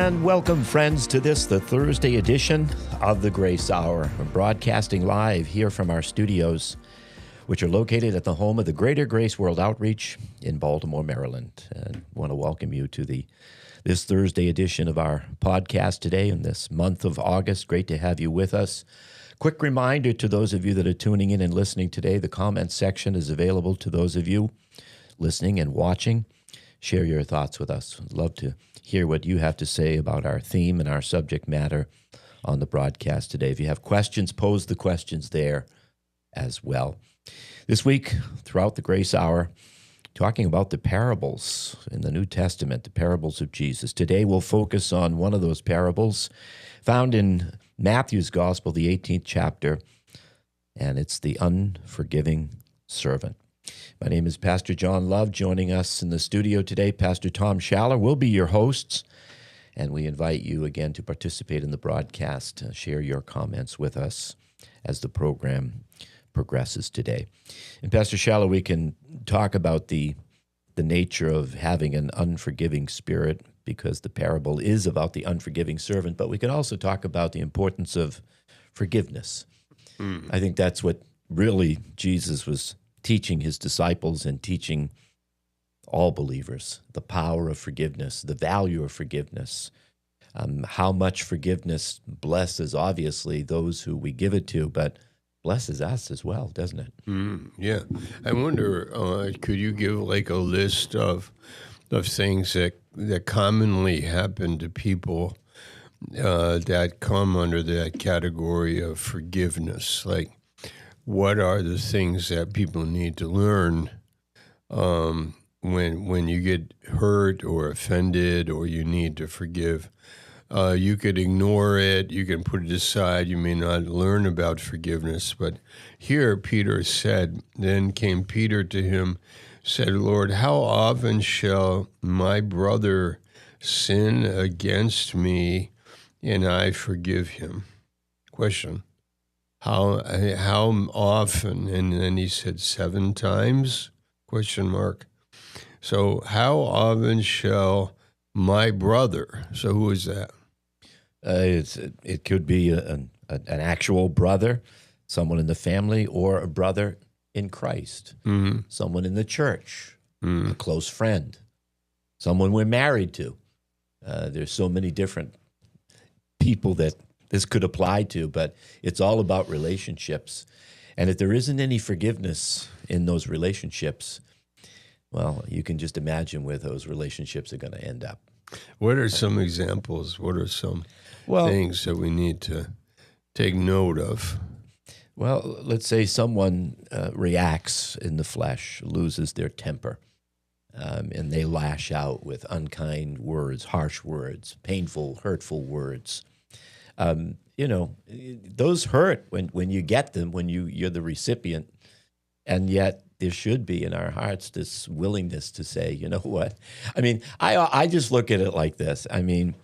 And welcome, friends, to this, the Thursday edition of the Grace Hour. We're broadcasting live here from our studios, which are located at the home of the Greater Grace World Outreach in Baltimore, Maryland. And I want to welcome you to this Thursday edition of our podcast today in this month of August. Great to have you with us. Quick reminder to those of you that are tuning in and listening today, the comments section is available to those of you listening and watching. Share your thoughts with us. I'd love to hear what you have to say about our theme and our subject matter on the broadcast today. If you have questions, pose the questions there as well. This week, throughout the Grace Hour, talking about the parables in the New Testament, the parables of Jesus. Today, we'll focus on one of those parables found in Matthew's Gospel, the 18th chapter, and it's the unforgiving servant. My name is Pastor John Love. Joining us in the studio today, Pastor Tom Schaller will be your hosts, and we invite you again to participate in the broadcast, share your comments with us as the program progresses today. And Pastor Schaller, we can talk about the nature of having an unforgiving spirit, because the parable is about the unforgiving servant, but we can also talk about the importance of forgiveness. I think that's what really Jesus was teaching his disciples and teaching all believers, the power of forgiveness, the value of forgiveness, how much forgiveness blesses, obviously, those who we give it to, but blesses us as well, doesn't it? Yeah. I wonder, could you give like a list of things that commonly happen to people that come under that category of forgiveness? Like, what are the things that people need to learn when you get hurt or offended or you need to forgive? You could ignore it. You can put it aside. You may not learn about forgiveness. But here Peter said, then came Peter to him, said, Lord, how often shall my brother sin against me and I forgive him? Question. How often? And then he said 7 times? Question mark. So how often shall my brother? So who is that? It could be an actual brother, someone in the family, or a brother in Christ, someone in the church, a close friend, someone we're married to. There's so many different people that this could apply to, but it's all about relationships. And if there isn't any forgiveness in those relationships, well, you can just imagine where those relationships are going to end up. What are some examples? What are some things that we need to take note of? Well, let's say someone reacts in the flesh, loses their temper, and they lash out with unkind words, harsh words, painful, hurtful words. Those hurt when you get them, when you're the recipient, and yet there should be in our hearts this willingness to say, you know what? I mean, I just look at it like this. I mean,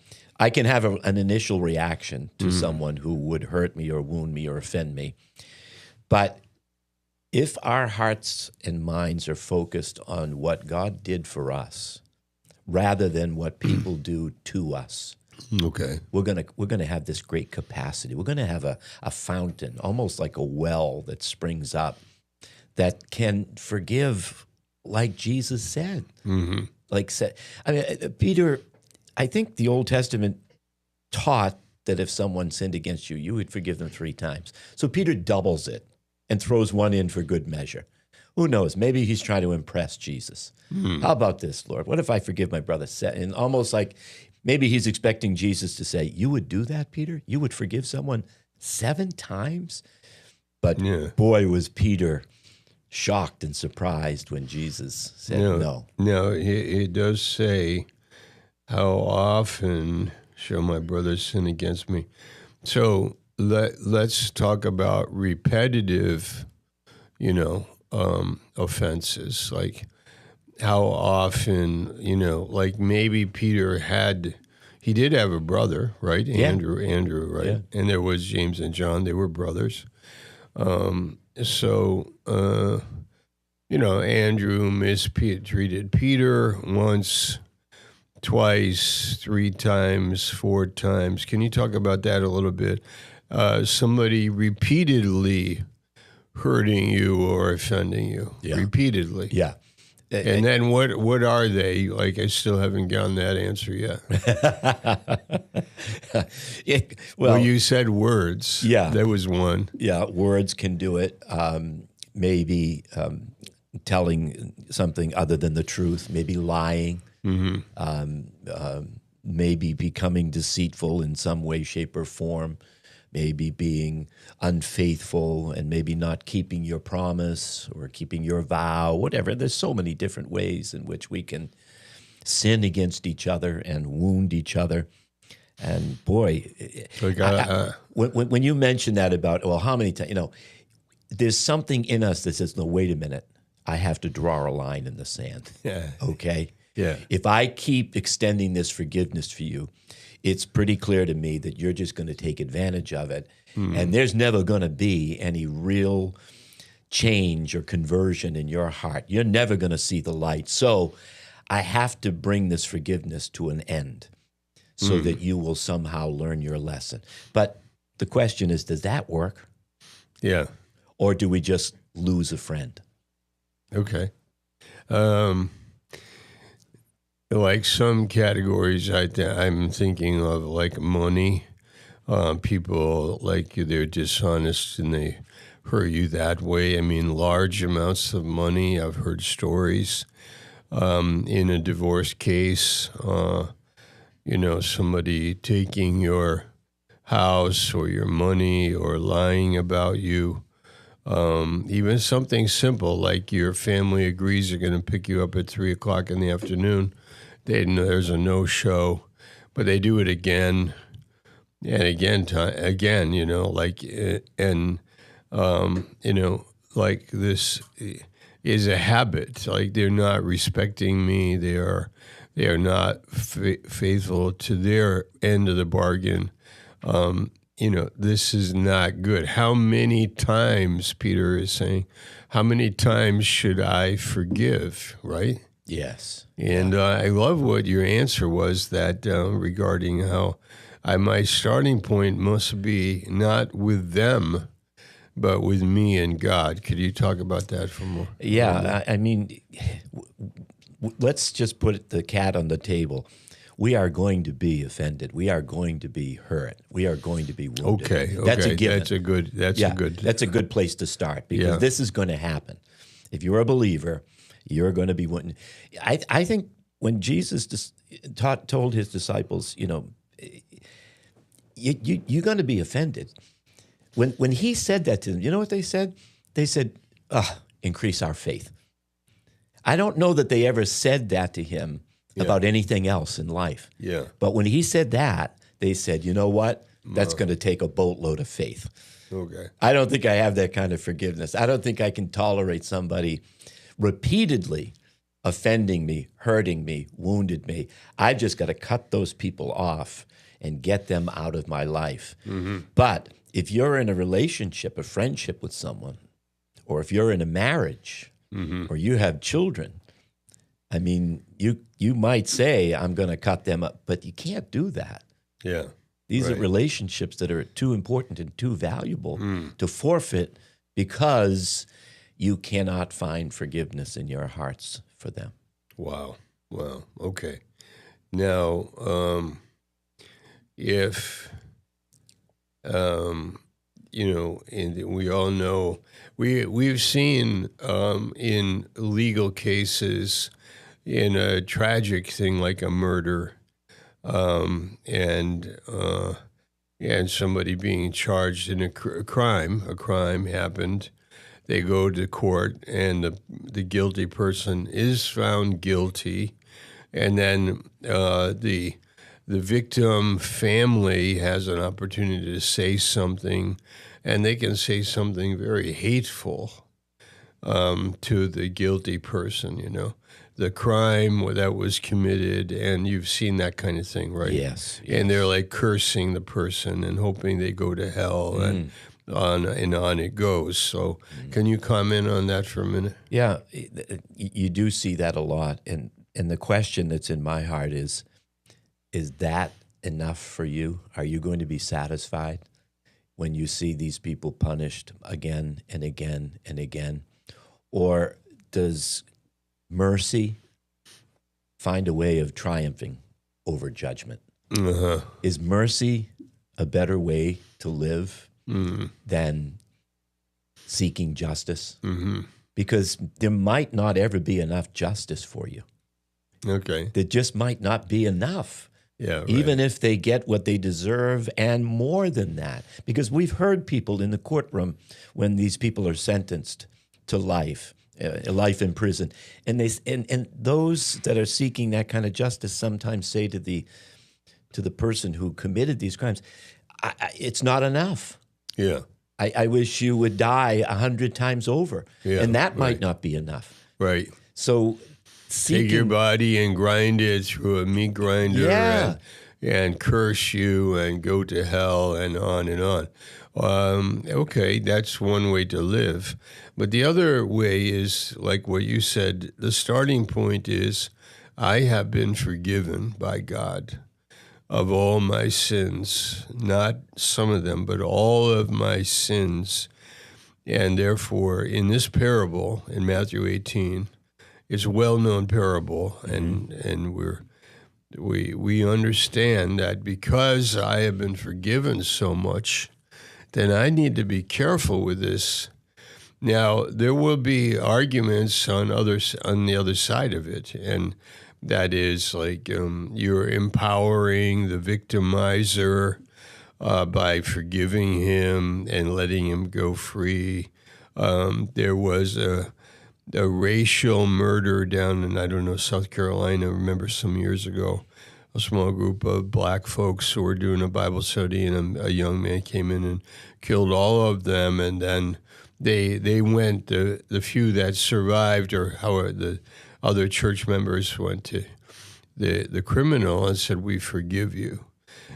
I can have an initial reaction to someone who would hurt me or wound me or offend me, but if our hearts and minds are focused on what God did for us rather than what people do to us, okay, we're gonna have this great capacity. We're gonna have a fountain, almost like a well that springs up, that can forgive, like Jesus said. Peter, I think the Old Testament taught that if someone sinned against you, you would forgive them 3 times. So Peter doubles it and throws one in for good measure. Who knows? Maybe he's trying to impress Jesus. How about this, Lord? What if I forgive my brother? And almost like maybe he's expecting Jesus to say, you would do that, Peter? You would forgive someone 7 times? But boy, was Peter shocked and surprised when Jesus said no. No, he does say, how often shall my brother sin against me? So let's talk about repetitive, offenses. Like how often, like maybe Peter he did have a brother, right? Yeah. Andrew, right? Yeah. And there was James and John. They were brothers. Andrew mistreated Peter once. twice, 3 times, 4 times. Can you talk about that a little bit? Somebody repeatedly hurting you or offending you, repeatedly. Yeah. And then what are they? Like, I still haven't gotten that answer yet. Well, you said words. Yeah. That was one. Yeah, words can do it. Maybe telling something other than the truth, maybe lying, maybe becoming deceitful in some way, shape, or form, maybe being unfaithful and maybe not keeping your promise or keeping your vow, whatever. There's so many different ways in which we can sin against each other and wound each other. And boy, when you mention that about, well, how many times, there's something in us that says, no, wait a minute, I have to draw a line in the sand. Yeah. Okay? Yeah. If I keep extending this forgiveness for you, it's pretty clear to me that you're just going to take advantage of it. And there's never going to be any real change or conversion in your heart. You're never going to see the light. So I have to bring this forgiveness to an end so that you will somehow learn your lesson. But the question is, does that work? Yeah. Or do we just lose a friend? Okay. Like some categories, I'm thinking of like money. People, like, they're dishonest and they hurt you that way. I mean, large amounts of money. I've heard stories in a divorce case, somebody taking your house or your money or lying about you. Even something simple like your family agrees they're going to pick you up at 3 o'clock in the afternoon. There's a no-show, but they do it again and again, like this is a habit. Like, they're not respecting me. They are not faithful to their end of the bargain. This is not good. How many times, Peter is saying, how many times should I forgive, right? Yes. And I love what your answer was, that regarding how my starting point must be not with them, but with me and God. Could you talk about that for more? Yeah, I mean, let's just put the cat on the table. We are going to be offended. We are going to be hurt. We are going to be wounded. Okay. That's a given. That's a good place to start, because this is going to happen. If you're a believer, you're going to be wounded. I think when Jesus told his disciples, you're going to be offended. When he said that to them, you know what they said? They said, increase our faith. I don't know that they ever said that to him about anything else in life. Yeah. But when he said that, they said, you know what? That's going to take a boatload of faith. Okay. I don't think I have that kind of forgiveness. I don't think I can tolerate somebody repeatedly offending me, hurting me, wounded me. I've just got to cut those people off and get them out of my life. Mm-hmm. But if you're in a relationship, a friendship with someone, or if you're in a marriage, or you have children, I mean, you might say, I'm going to cut them up, but you can't do that. Yeah. These are relationships that are too important and too valuable to forfeit because you cannot find forgiveness in your hearts for them. Wow. Okay. Now, if, and we all know, we've seen in legal cases, in a tragic thing like a murder, and somebody being charged in a crime happened. They go to court, and the guilty person is found guilty, and then the victim family has an opportunity to say something, and they can say something very hateful to the guilty person, the crime that was committed, and you've seen that kind of thing, right? Yes. And they're like cursing the person and hoping they go to hell, and on it goes. So can you comment on that for a minute? Yeah, you do see that a lot. And the question that's in my heart is, is that enough for you? Are you going to be satisfied when you see these people punished again and again and again? Or does mercy find a way of triumphing over judgment? Uh-huh. Is mercy a better way to live than seeking justice? Mm-hmm. Because there might not ever be enough justice for you. Okay. There just might not be enough. Yeah. Right. Even if they get what they deserve and more than that. Because we've heard people in the courtroom when these people are sentenced to life in prison. And those that are seeking that kind of justice sometimes say to the person who committed these crimes, it's not enough. Yeah. I wish you would die 100 times over. Yeah, and that might not be enough. Right. So seeking, take your body and grind it through a meat grinder and curse you and go to hell and on and on. Okay, that's one way to live. But the other way is, like what you said, the starting point is, I have been forgiven by God of all my sins, not some of them, but all of my sins. And therefore, in this parable, in Matthew 18, it's a well-known parable, and we understand that because I have been forgiven so much, then I need to be careful with this. Now, there will be arguments on the other side of it, and that is like you're empowering the victimizer by forgiving him and letting him go free. There was a racial murder down in, I don't know, South Carolina. I remember some years ago, a small group of black folks who were doing a Bible study, and a young man came in and killed all of them. And then they went, the few that survived, or however the other church members went to the criminal and said, "We forgive you."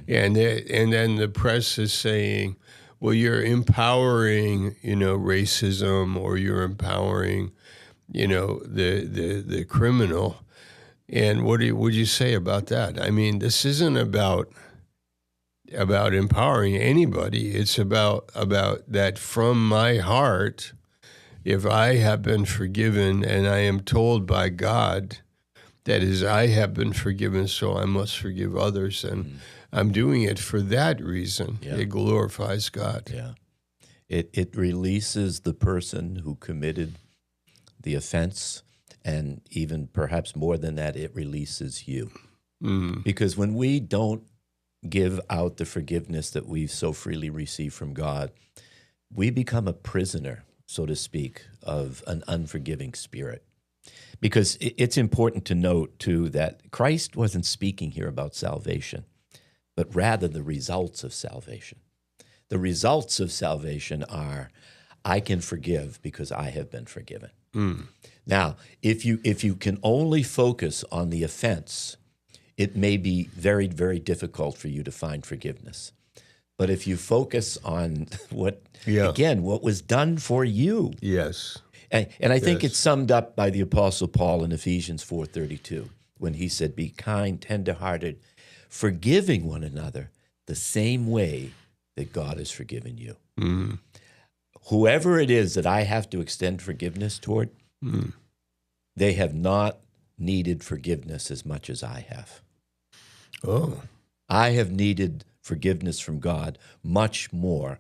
And then the press is saying, well, you're empowering, racism, or you're empowering, the criminal. And what would you say about that? I mean, this isn't about empowering anybody. It's about that from my heart, if I have been forgiven and I am told by God, that is, I have been forgiven, so I must forgive others. And I'm doing it for that reason. Yeah. It glorifies God. Yeah. It releases the person who committed the offense, and even perhaps more than that, it releases you. Because when we don't give out the forgiveness that we've so freely received from God, we become a prisoner, so to speak, of an unforgiving spirit. Because it's important to note, too, that Christ wasn't speaking here about salvation, but rather the results of salvation. The results of salvation are, I can forgive because I have been forgiven. Now, if you can only focus on the offense, it may be very, very difficult for you to find forgiveness. But if you focus on what was done for you. Yes. And I think it's summed up by the Apostle Paul in Ephesians 4:32, when he said, be kind, tenderhearted, forgiving one another the same way that God has forgiven you. Whoever it is that I have to extend forgiveness toward, they have not needed forgiveness as much as I have. Oh. I have needed forgiveness from God much more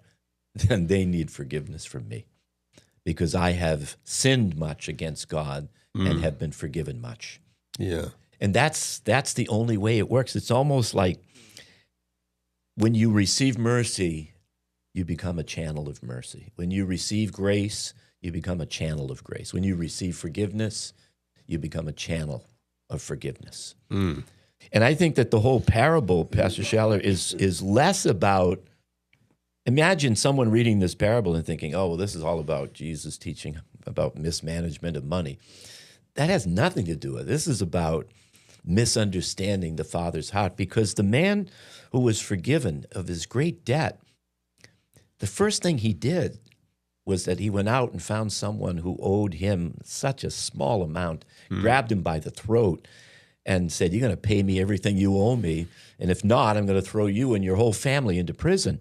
than they need forgiveness from me, because I have sinned much against God and have been forgiven much. Yeah. And that's the only way it works. It's almost like when you receive mercy, you become a channel of mercy. When you receive grace, you become a channel of grace. When you receive forgiveness, you become a channel of forgiveness. And I think that the whole parable, Pastor Schaller, is less about, imagine someone reading this parable and thinking, oh, well, this is all about Jesus teaching about mismanagement of money. That has nothing to do with it. This is about misunderstanding the Father's heart, because the man who was forgiven of his great debt, the first thing he did was that he went out and found someone who owed him such a small amount, grabbed him by the throat, and said, "You're going to pay me everything you owe me, and if not, I'm going to throw you and your whole family into prison."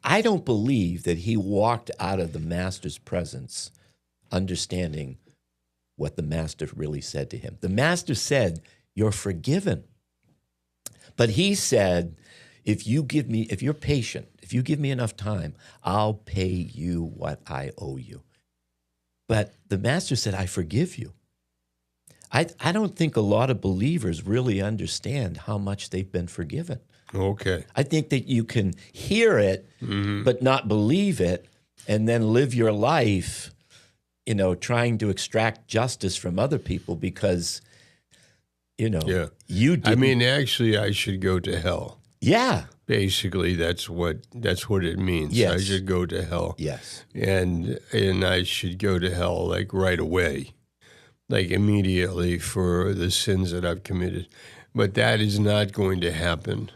I don't believe that he walked out of the master's presence understanding what the master really said to him. The master said, "You're forgiven." But he said, if you're patient, if you give me enough time, I'll pay you what I owe you. But the master said, "I forgive you." I don't think a lot of believers really understand how much they've been forgiven. Okay. I think that you can hear it, but not believe it, and then live your life, trying to extract justice from other people because, you didn't. I mean, actually, I should go to hell. Yeah. Basically, that's what it means. Yes. I should go to hell. Yes. And I should go to hell like right away, like immediately for the sins that I've committed. But that is not going to happen.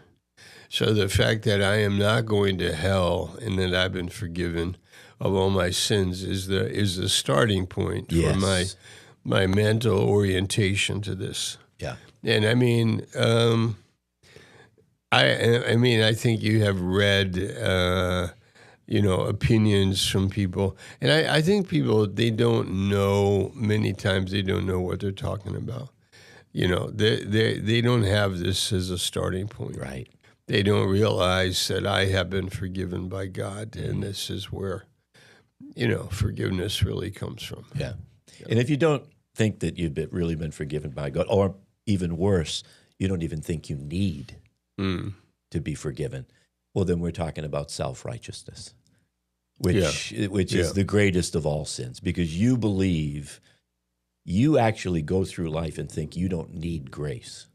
So the fact that I am not going to hell and that I've been forgiven of all my sins is the starting point for my mental orientation to this. Yeah. And I mean, I think you have read, opinions from people, and I think people many times they don't know what they're talking about. They don't have this as a starting point. Right. They don't realize that I have been forgiven by God, and this is where, forgiveness really comes from. Yeah. And if you don't think that you've really been forgiven by God, or even worse, you don't even think you need to be forgiven, well, then we're talking about self-righteousness, which is the greatest of all sins, because you believe you actually go through life and think you don't need grace.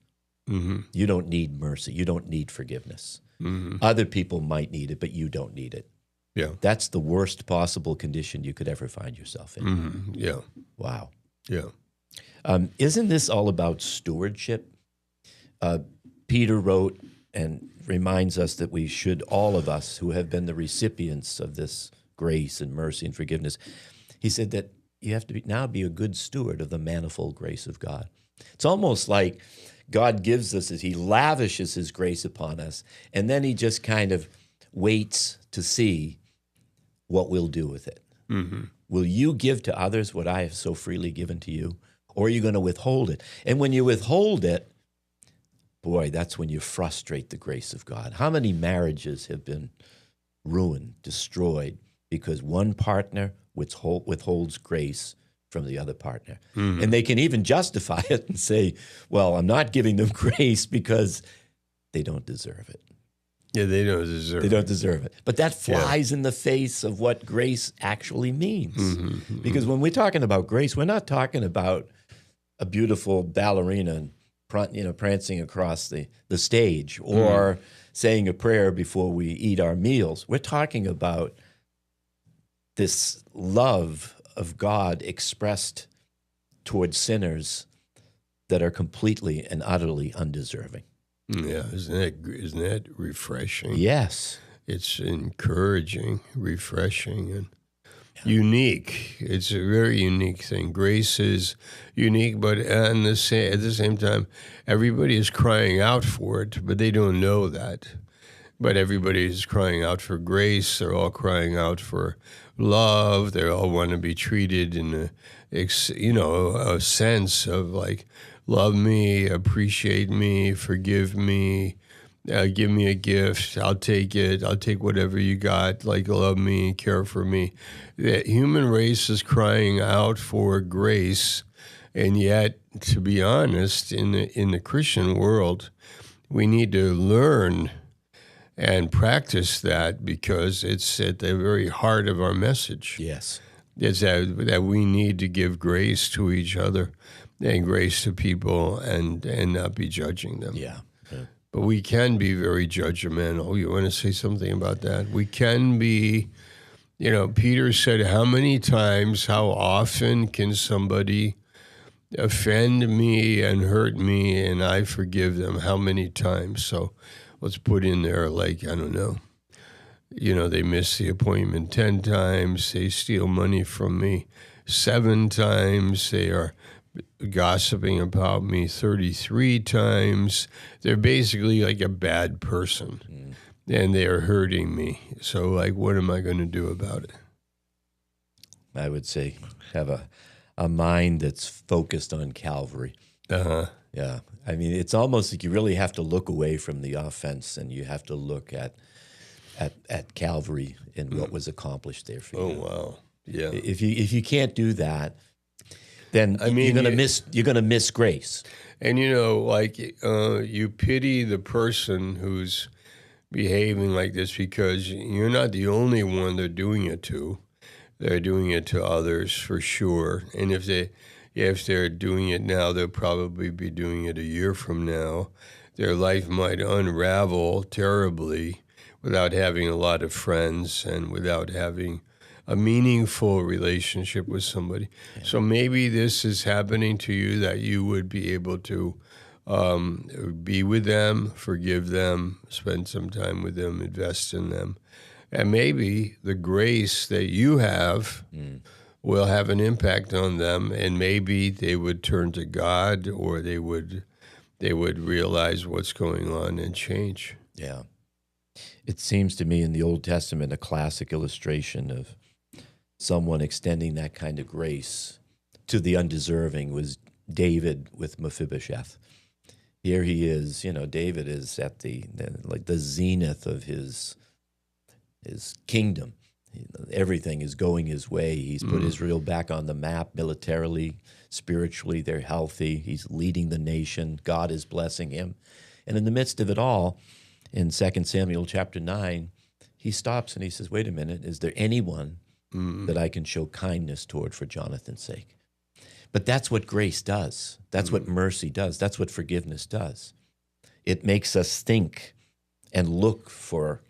Mm-hmm. You don't need mercy. You don't need forgiveness. Mm-hmm. Other people might need it, but you don't need it. Yeah. That's the worst possible condition you could ever find yourself in. Mm-hmm. Yeah. Wow. Yeah. Isn't this all about stewardship? Peter wrote and reminds us that we should, all of us who have been the recipients of this grace and mercy and forgiveness, he said that you have to now be a good steward of the manifold grace of God. It's almost like God gives us as he lavishes his grace upon us, and then he just kind of waits to see what we'll do with it. Mm-hmm. Will you give to others what I have so freely given to you, or are you going to withhold it? And when you withhold it, boy, that's when you frustrate the grace of God. How many marriages have been ruined, destroyed, because one partner withholds grace from the other partner? Mm-hmm. And they can even justify it and say, well, I'm not giving them grace because they don't deserve it. Yeah, they don't deserve it. They don't deserve it. But that flies in the face of what grace actually means. Mm-hmm, mm-hmm. Because when we're talking about grace, we're not talking about a beautiful ballerina prancing across the stage, or saying a prayer before we eat our meals. We're talking about this love of God expressed towards sinners that are completely and utterly undeserving. Yeah, isn't that refreshing? Yes. It's encouraging, refreshing, and unique. It's a very unique thing. Grace is unique, but at the same time, everybody is crying out for it, but they don't know that. But everybody is crying out for grace. They're all crying out for love. They all want to be treated in a sense of like, love me, appreciate me, forgive me, give me a gift. I'll take it. I'll take whatever you got. Like, love me, care for me. The human race is crying out for grace, and yet, to be honest, in the Christian world, we need to learn and practice that, because it's at the very heart of our message. Yes. It's that we need to give grace to each other and grace to people, and not be judging them. Yeah. But we can be very judgmental. You want to say something about that? We can be, Peter said, how often can somebody offend me and hurt me and I forgive them? How many times? So let's put in there, like, I don't know. They miss the appointment 10 times. They steal money from me 7 times. They are gossiping about me 33 times. They're basically like a bad person, and they're hurting me. So, like, what am I going to do about it? I would say have a mind that's focused on Calvary. Uh-huh. Yeah. I mean, it's almost like you really have to look away from the offense and you have to look at Calvary and what was accomplished there for you. Oh, wow. Yeah. If you can't do that, then I mean, you're gonna miss grace. And, like, you pity the person who's behaving like this because you're not the only one they're doing it to. They're doing it to others for sure. And if they're doing it now, they'll probably be doing it a year from now. Their life might unravel terribly without having a lot of friends and without having a meaningful relationship with somebody. Yeah. So maybe this is happening to you that you would be able to be with them, forgive them, spend some time with them, invest in them. And maybe the grace that you have will have an impact on them, and maybe they would turn to God, or they would realize what's going on and change. Yeah. It seems to me in the Old Testament a classic illustration of someone extending that kind of grace to the undeserving was David with Mephibosheth. Here he is, David is at the zenith of his kingdom. Everything is going his way. He's put Israel back on the map militarily, spiritually. They're healthy. He's leading the nation. God is blessing him. And in the midst of it all, in 2 Samuel chapter 9, he stops and he says, wait a minute, is there anyone that I can show kindness toward for Jonathan's sake? But that's what grace does. That's what mercy does. That's what forgiveness does. It makes us think and look for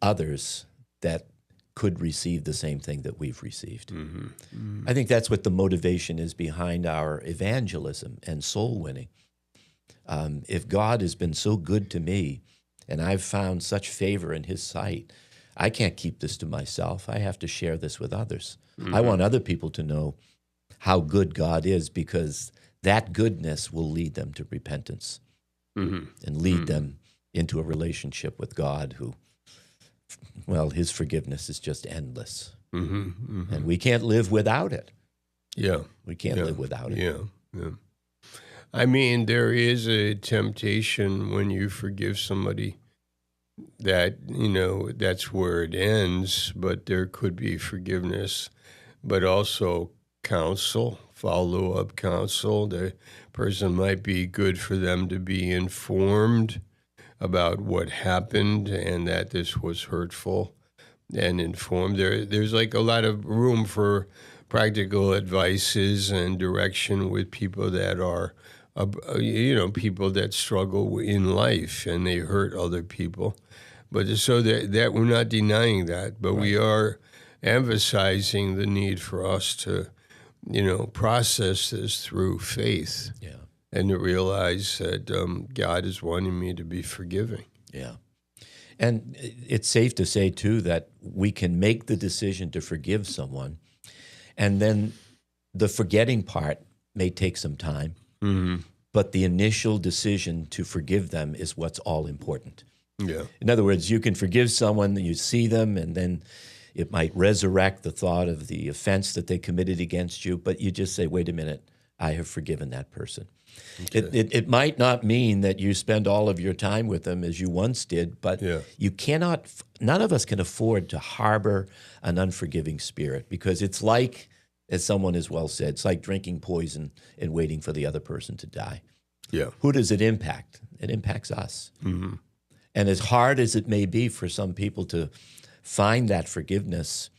others that could receive the same thing that we've received. I think that's what the motivation is behind our evangelism and soul winning. If God has been so good to me and I've found such favor in his sight, I can't keep this to myself. I have to share this with others. I want other people to know how good God is, because that goodness will lead them to repentance and lead them into a relationship with God who, well, his forgiveness is just endless. And we can't live without it. Yeah. We can't live without it. Yeah. I mean, there is a temptation when you forgive somebody that, that's where it ends, but there could be forgiveness, but also counsel, follow-up counsel. The person might be good for them to be informed about what happened and that this was hurtful, and informed. There's like a lot of room for practical advices and direction with people that are, people that struggle in life and they hurt other people. But so that we're not denying that, but we are emphasizing the need for us to, process this through faith. Yeah. And to realize that God is wanting me to be forgiving. Yeah. And it's safe to say, too, that we can make the decision to forgive someone, and then the forgetting part may take some time, but the initial decision to forgive them is what's all important. Yeah. In other words, you can forgive someone, you see them, and then it might resurrect the thought of the offense that they committed against you, but you just say, wait a minute, I have forgiven that person. Okay. It might not mean that you spend all of your time with them as you once did, but you cannot, none of us can afford to harbor an unforgiving spirit, because it's like, as someone has well said, it's like drinking poison and waiting for the other person to die. Yeah. Who does it impact? It impacts us. And as hard as it may be for some people to find that forgiveness,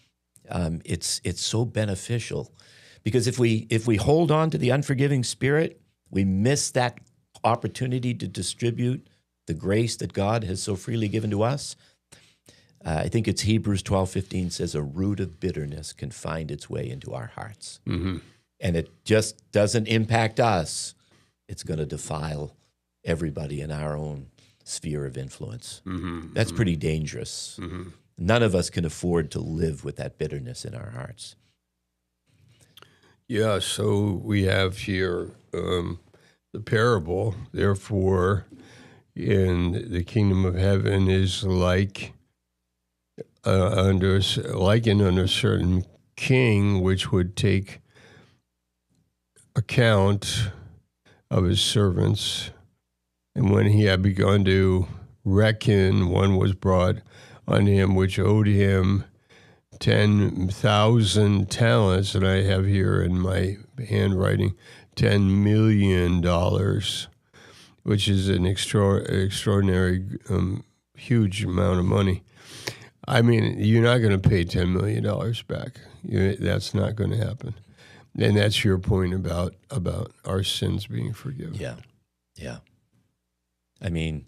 it's so beneficial, because if we hold on to the unforgiving spirit, we miss that opportunity to distribute the grace that God has so freely given to us. I think it's Hebrews 12:15 says a root of bitterness can find its way into our hearts. And it just doesn't impact us. It's going to defile everybody in our own sphere of influence. That's pretty dangerous. None of us can afford to live with that bitterness in our hearts. Yeah, so we have here the parable. Therefore, in the kingdom of heaven is likened unto a certain king, which would take account of his servants. And when he had begun to reckon, one was brought on him which owed him 10,000 talents, and I have here in my handwriting $10 million, which is an extraordinary, huge amount of money. I mean, you're not going to pay $10 million back. That's not going to happen. And that's your point about our sins being forgiven. Yeah, yeah. I mean,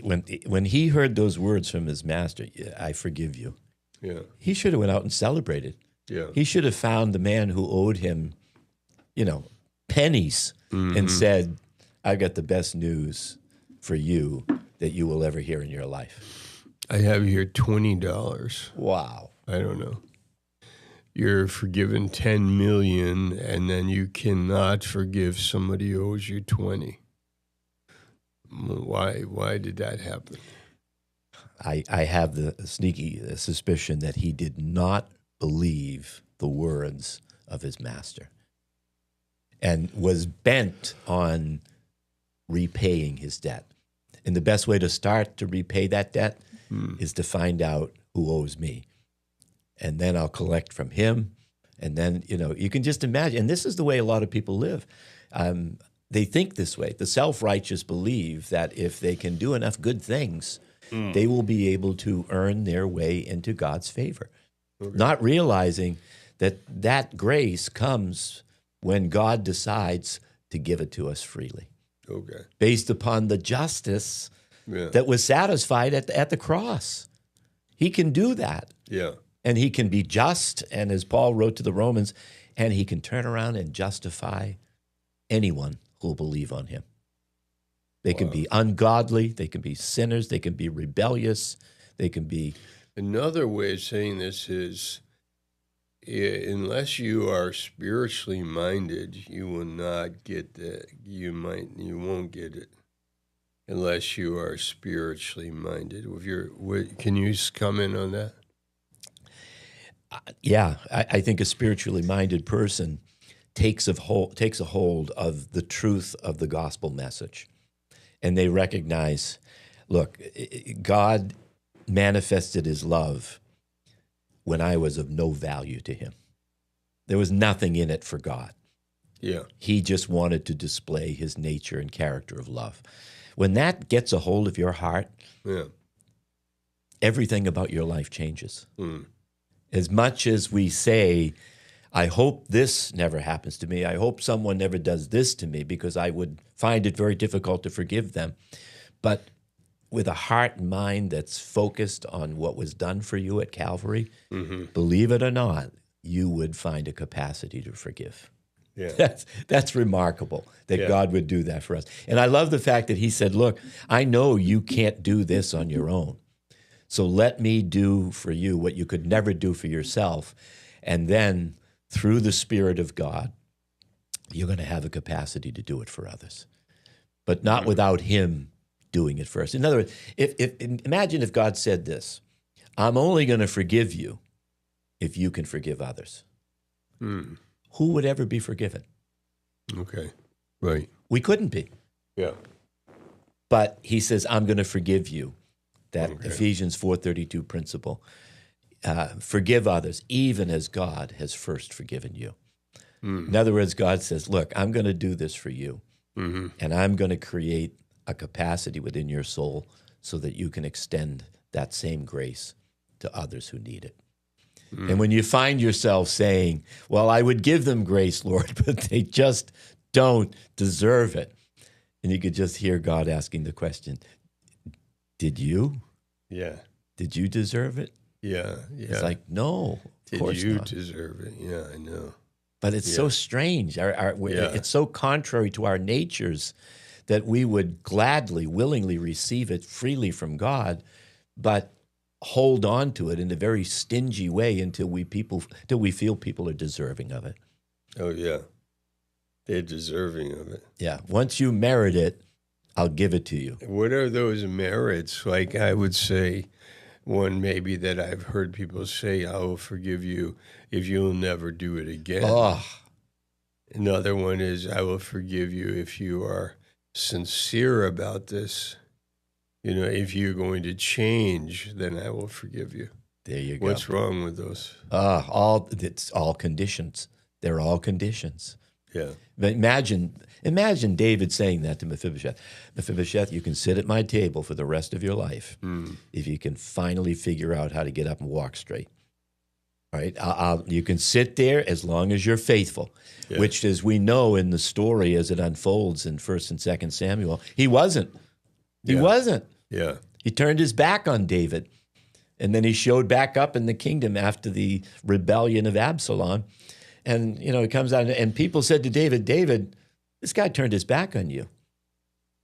when he heard those words from his master, I forgive you. Yeah. He should have went out and celebrated. Yeah. He should have found the man who owed him, pennies and said, I've got the best news for you that you will ever hear in your life. I have here $20. Wow. I don't know. You're forgiven 10 million, and then you cannot forgive somebody who owes you 20. Why did that happen? I have the sneaky suspicion that he did not believe the words of his master and was bent on repaying his debt. And the best way to start to repay that debt is to find out who owes me. And then I'll collect from him. And then, you can just imagine. And this is the way a lot of people live. They think this way. The self-righteous believe that if they can do enough good things, they will be able to earn their way into God's favor. Okay. Not realizing that grace comes when God decides to give it to us freely. Okay. Based upon the justice that was satisfied at the cross. He can do that. Yeah. And he can be just, and as Paul wrote to the Romans, and he can turn around and justify anyone who will believe on him. They can be ungodly, they can be sinners, they can be rebellious, they can be... Another way of saying this is, unless you are spiritually minded, you will not get that. You won't get it unless you are spiritually minded. Can you comment on that? Yeah, I think a spiritually minded person takes a hold of the truth of the gospel message. And they recognize, look, God manifested his love when I was of no value to him. There was nothing in it for God. Yeah. He just wanted to display his nature and character of love. When that gets a hold of your heart, everything about your life changes. As much as we say, I hope this never happens to me. I hope someone never does this to me because I would find it very difficult to forgive them. But with a heart and mind that's focused on what was done for you at Calvary, believe it or not, you would find a capacity to forgive. Yeah. That's remarkable that God would do that for us. And I love the fact that he said, look, I know you can't do this on your own. So let me do for you what you could never do for yourself. And then through the Spirit of God, you're going to have a capacity to do it for others, but not without him doing it first. In other words, imagine if God said this, I'm only going to forgive you if you can forgive others. Who would ever be forgiven? Okay, right. We couldn't be. Yeah. But he says, I'm going to forgive you. That Ephesians 4:32 principle. Forgive others, even as God has first forgiven you. In other words, God says, look, I'm going to do this for you, and I'm going to create a capacity within your soul so that you can extend that same grace to others who need it. And when you find yourself saying, well, I would give them grace, Lord, but they just don't deserve it. And you could just hear God asking the question, did you? Yeah. Did you deserve it? Yeah. It's like, no, of course Did you not. deserve it? Yeah, I know. But it's so strange. It's so contrary to our natures that we would gladly, willingly receive it freely from God, but hold on to it in a very stingy way until we feel people are deserving of it. Oh, yeah. They're deserving of it. Yeah. Once you merit it, I'll give it to you. What are those merits? Like I would say, one maybe that I've heard people say, I will forgive you if you'll never do it again. Oh, Another one is, I will forgive you if you are sincere about this. You know, if you're going to change, then I will forgive you. there you go. What's wrong with those? It's all conditions. They're all conditions. Yeah. But imagine David saying that to Mephibosheth. Mephibosheth, you can sit at my table for the rest of your life if you can finally figure out how to get up and walk straight. All right? You can sit there as long as you're faithful, which, as we know in the story as it unfolds in 1st and 2nd Samuel, he wasn't. He wasn't. Yeah. He turned his back on David, and then he showed back up in the kingdom after the rebellion of Absalom. And, it comes out, and people said to David, David, this guy turned his back on you.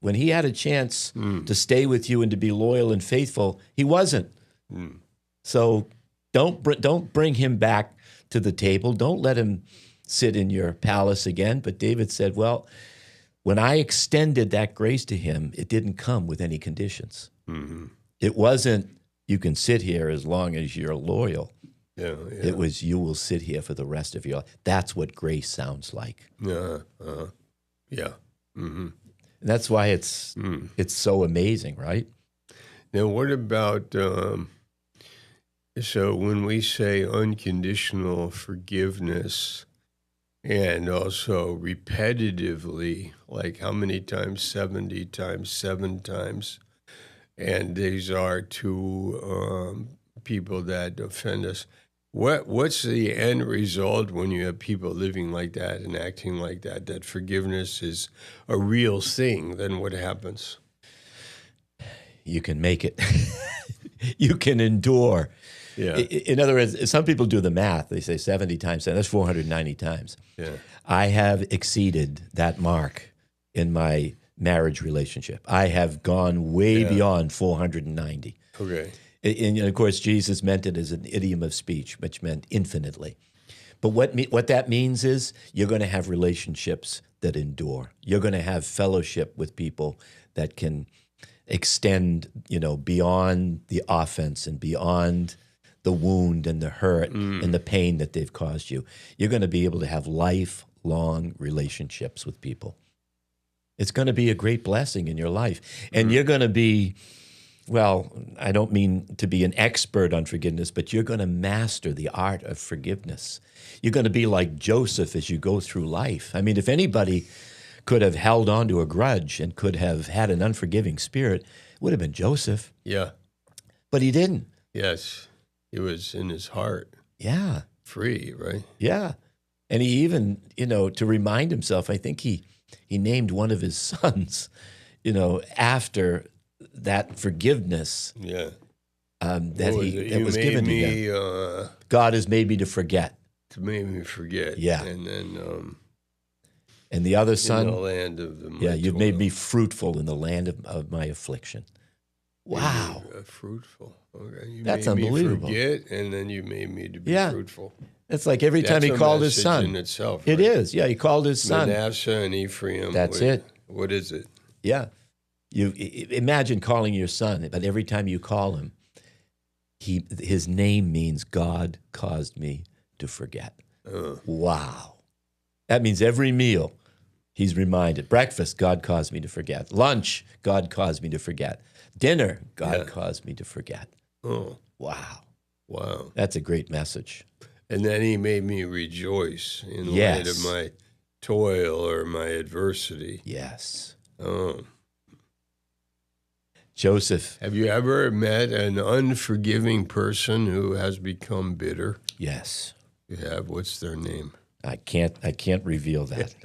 When he had a chance to stay with you and to be loyal and faithful, he wasn't. So don't bring him back to the table. Don't let him sit in your palace again. But David said, well, when I extended that grace to him, it didn't come with any conditions. Mm-hmm. It wasn't, you can sit here as long as you're loyal. Yeah. It was, you will sit here for the rest of your life. That's what grace sounds like. Yeah. Mm-hmm. And that's why it's so amazing, right? Now, what about, so when we say unconditional forgiveness and also repetitively, like how many times? 70 times, 7 times. And these are to people that offend us. What's the end result when you have people living like that and acting like that, that forgiveness is a real thing? Then what happens? You can make it. You can endure. Yeah. In other words, some people do the math. They say 70 times 7. That's 490 times. Yeah. I have exceeded that mark in my marriage relationship. I have gone way beyond 490. Okay. And of course, Jesus meant it as an idiom of speech, which meant infinitely. But what that means is you're going to have relationships that endure. You're going to have fellowship with people that can extend, beyond the offense and beyond the wound and the hurt and the pain that they've caused you. You're going to be able to have lifelong relationships with people. It's going to be a great blessing in your life. And you're going to be, well, I don't mean to be an expert on forgiveness, but you're going to master the art of forgiveness. You're going to be like Joseph as you go through life. I mean, if anybody could have held on to a grudge and could have had an unforgiving spirit, it would have been Joseph. Yeah. But he didn't. Yes. It was in his heart. Yeah. Free, right? Yeah. And he even, to remind himself, I think he named one of his sons, after that forgiveness that was given to him. God has made me to forget. To make me forget. Yeah. And then and the other son, in the land of the you've made me fruitful in the land of my affliction. Wow. Fruitful. Okay. That's made unbelievable. Me forget, and then you made me to be fruitful. It's like every time he called his son. In itself, right? It is. Yeah, he called his son. Manasseh and Ephraim. That's it. What is it? Yeah. You imagine calling your son, but every time you call him, his name means God caused me to forget. Wow. That means every meal he's reminded. Breakfast, God caused me to forget. Lunch, God caused me to forget. Dinner, God caused me to forget. Oh. Wow. Wow. That's a great message. And then he made me rejoice in light of my toil or my adversity. Yes. Oh. Joseph. Have you ever met an unforgiving person who has become bitter? Yes. You have? What's their name? I can't reveal that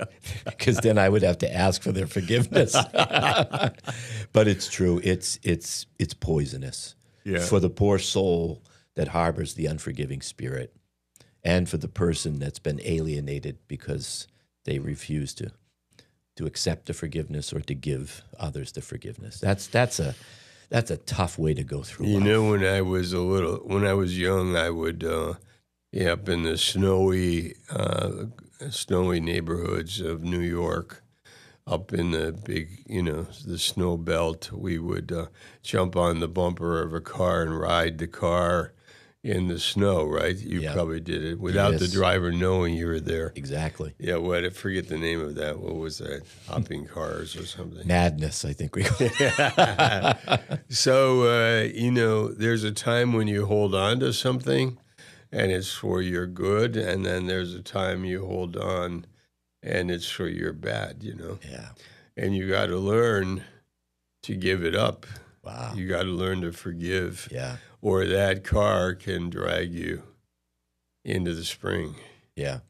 because then I would have to ask for their forgiveness. But it's true. It's poisonous for the poor soul that harbors the unforgiving spirit, and for the person that's been alienated because they refuse to accept the forgiveness or to give others the forgiveness. That's a tough way to go through life. When I was young, I would up in the snowy snowy neighborhoods of New York, up in the big, the snow belt, we would jump on the bumper of a car and ride the car in the snow, right? You Yeah. probably did it without the Yes. driver knowing you were there. Exactly. Yeah, what? I forget the name of that. What was that? Hopping cars or something? Madness, I think we So, there's a time when you hold on to something and it's for your good, and then there's a time you hold on and it's for your bad, Yeah. And you got to learn to give it up. Wow. You got to learn to forgive, Yeah. or that car can drag you into the spring. Yeah.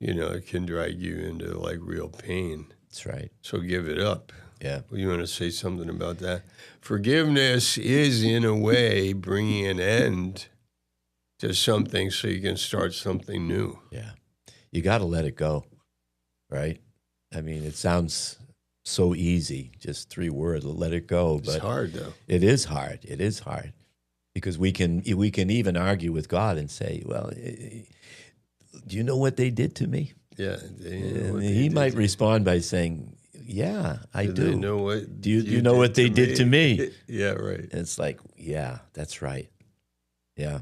It can drag you into like real pain. That's right. So give it up. Yeah. You want to say something about that? Forgiveness is, in a way, bringing an end to something so you can start something new. Yeah. You got to let it go, right? I mean, it sounds so easy, just 3 words, let it go. It's hard, though. It is hard. It is hard because we can even argue with God and say, well, do you know what they did to me? Yeah. And he might respond by saying, yeah, I do. They know what Do you know what they did to me? Yeah, right. And it's like, yeah, that's right. Yeah.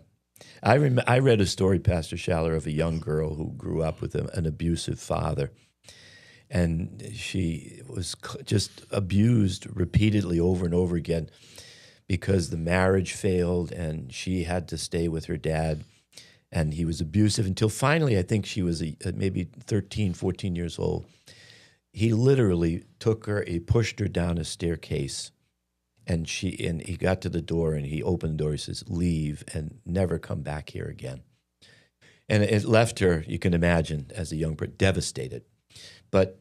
I read a story, Pastor Schaller, of a young girl who grew up with an abusive father. And she was just abused repeatedly over and over again because the marriage failed and she had to stay with her dad. And he was abusive until finally, I think she was maybe 13, 14 years old. He literally took her, he pushed her down a staircase, and he got to the door and he opened the door. He says, leave and never come back here again. And it left her, you can imagine, as a young person, devastated. But,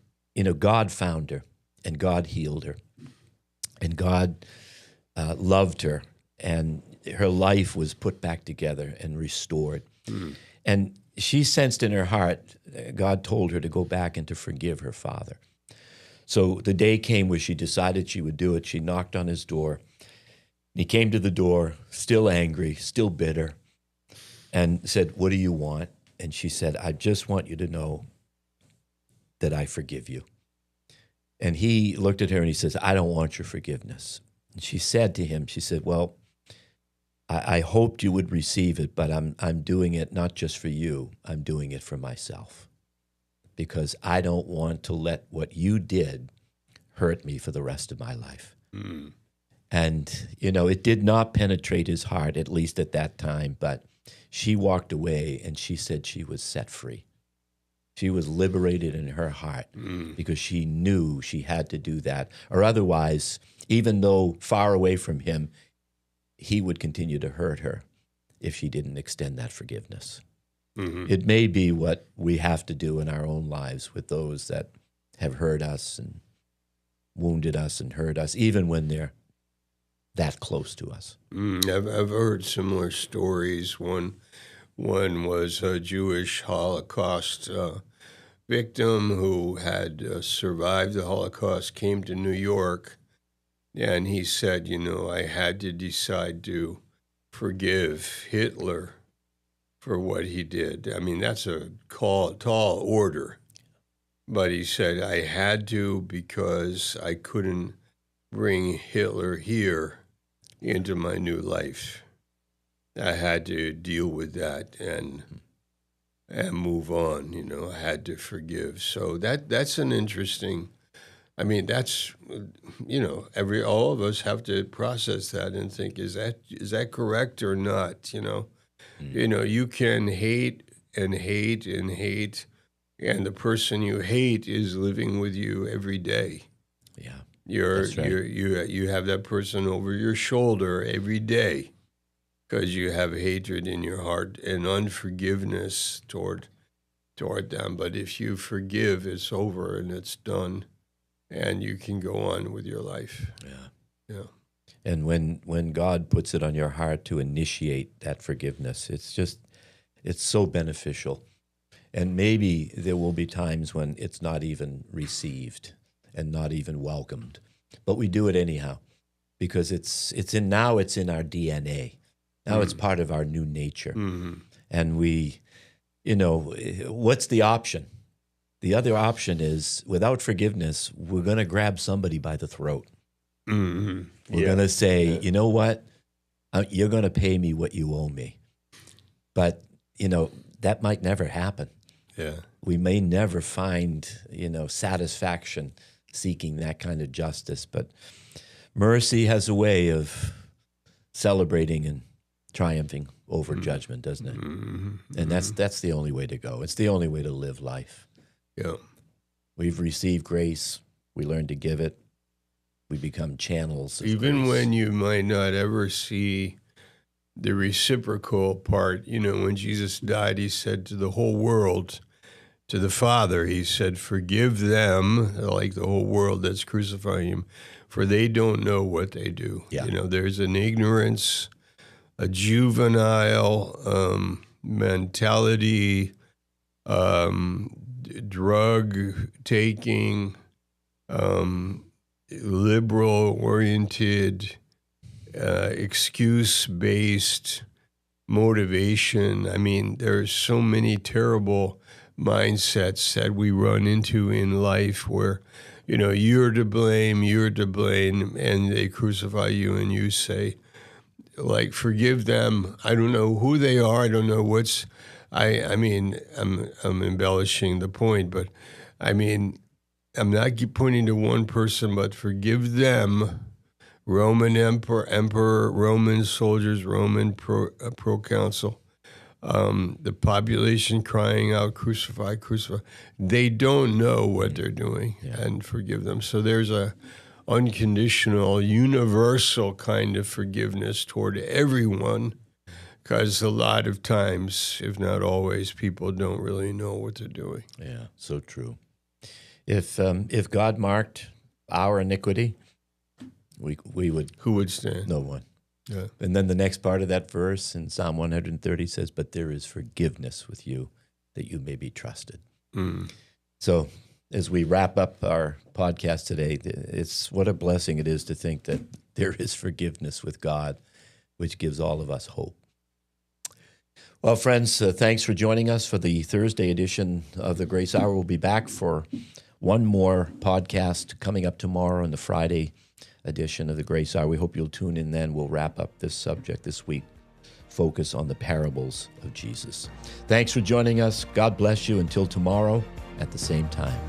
God found her and God healed her and God loved her and her life was put back together and restored. Mm. And she sensed in her heart, God told her to go back and to forgive her father. So the day came where she decided she would do it. She knocked on his door. He came to the door, still angry, still bitter, and said, what do you want? And she said, I just want you to know that I forgive you. And he looked at her and he says, I don't want your forgiveness. And she said to him, she said, well, I hoped you would receive it, but I'm doing it not just for you, I'm doing it for myself. Because I don't want to let what you did hurt me for the rest of my life. Mm. And, it did not penetrate his heart, at least at that time, but she walked away and she said she was set free. She was liberated in her heart because she knew she had to do that. Or otherwise, even though far away from him, he would continue to hurt her if she didn't extend that forgiveness. Mm-hmm. It may be what we have to do in our own lives with those that have hurt us and wounded us and hurt us, even when they're that close to us. I've heard similar stories. One was a Jewish Holocaust victim who had survived the Holocaust, came to New York, and he said, I had to decide to forgive Hitler for what he did. I mean, that's a tall order. But he said, I had to because I couldn't bring Hitler here into my new life. I had to deal with that and move on. I had to forgive. So that's an interesting, that's, all of us have to process that and think, is that correct or not? You can hate and hate and hate, and the person you hate is living with you every day. Yeah, that's right. You have that person over your shoulder every day because you have hatred in your heart and unforgiveness toward them. But if you forgive, it's over and it's done, and you can go on with your life. Yeah. And when God puts it on your heart to initiate that forgiveness, it's so beneficial. And maybe there will be times when it's not even received and not even welcomed. But we do it anyhow because it's in our DNA. Now it's part of our new nature. Mm-hmm. And we, what's the option? The other option is, without forgiveness, we're going to grab somebody by the throat. Mm-hmm. We're going to say, you know what? You're going to pay me what you owe me. But, that might never happen. Yeah. We may never find, satisfaction seeking that kind of justice. But mercy has a way of celebrating and triumphing over judgment, doesn't it? Mm-hmm. And that's the only way to go. It's the only way to live life. Yeah. We've received grace. We learn to give it. We become channels of Even grace. when you might not ever see the reciprocal part, when Jesus died, he said to the whole world, to the Father, he said, forgive them, like the whole world that's crucifying him, for they don't know what they do. Yeah. There's an ignorance, a juvenile mentality, drug taking, liberal oriented, excuse based motivation. I mean, there's so many terrible mindsets that we run into in life where, you're to blame, and they crucify you and you say, like, forgive them. I don't know who they are. I don't know I'm embellishing the point, but I mean, I'm not pointing to one person, but forgive them. Roman emperor, Roman soldiers, Roman proconsul, the population crying out, crucify, crucify. They don't know what they're doing, and forgive them. So there's a unconditional, universal kind of forgiveness toward everyone, because a lot of times, if not always, people don't really know what they're doing. Yeah, so true. If God marked our iniquity, we would... Who would stand? No one. Yeah. And then the next part of that verse in Psalm 130 says, but there is forgiveness with you, that you may be trusted. Mm. So as we wrap up our podcast today, it's what a blessing it is to think that there is forgiveness with God, which gives all of us hope. Well, friends, thanks for joining us for the Thursday edition of the Grace Hour. We'll be back for one more podcast coming up tomorrow on the Friday edition of the Grace Hour. We hope you'll tune in then. We'll wrap up this subject this week, focus on the parables of Jesus. Thanks for joining us. God bless you until tomorrow at the same time.